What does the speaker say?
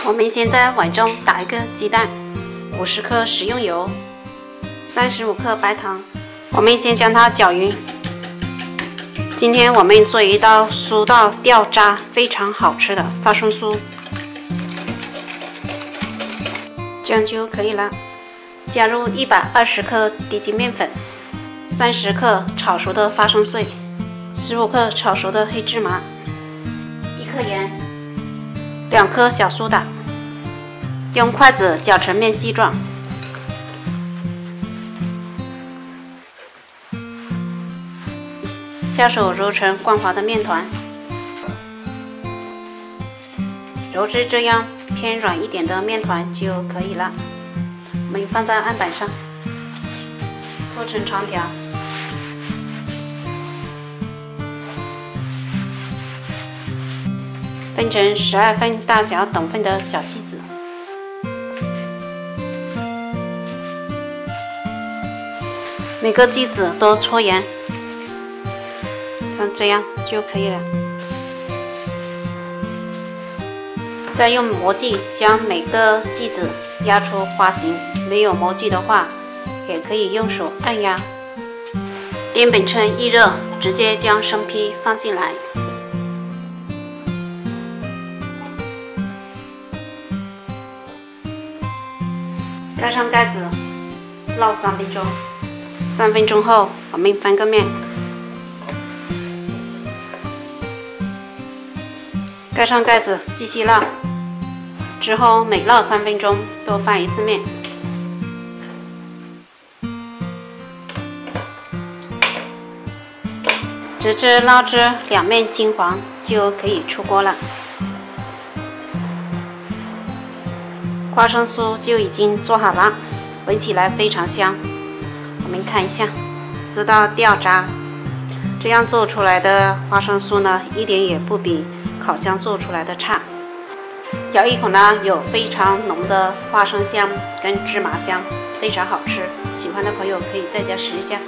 我们先在碗中打一个鸡蛋，50克食用油，35克白糖。我们先将它搅匀。今天我们做一道酥到掉渣、非常好吃的花生酥，这样就可以了。加入120克低筋面粉，30克炒熟的花生碎，15克炒熟的黑芝麻，1克盐，2颗小苏打，用筷子搅成面细状。下手揉成光滑的面团，揉至这样偏软一点的面团就可以了。我们放在案板上，搓成长条，分成12份大小等份的小剂子。每个剂子都搓圆，像这样就可以了。再用模具将每个剂子压出花形，没有模具的话，也可以用手按压。电饼铛一热，直接将生坯放进来，盖上盖子，烙3分钟。3分钟后，我们翻个面，盖上盖子，继续烙。之后每烙3分钟都翻一次面。直至烙至两面金黄就可以出锅了。花生酥就已经做好了，闻起来非常香。我们看一下，撕到掉渣，这样做出来的花生酥呢，一点也不比烤箱做出来的差。咬一口呢，有非常浓的花生香跟芝麻香，非常好吃。喜欢的朋友可以在家试一下。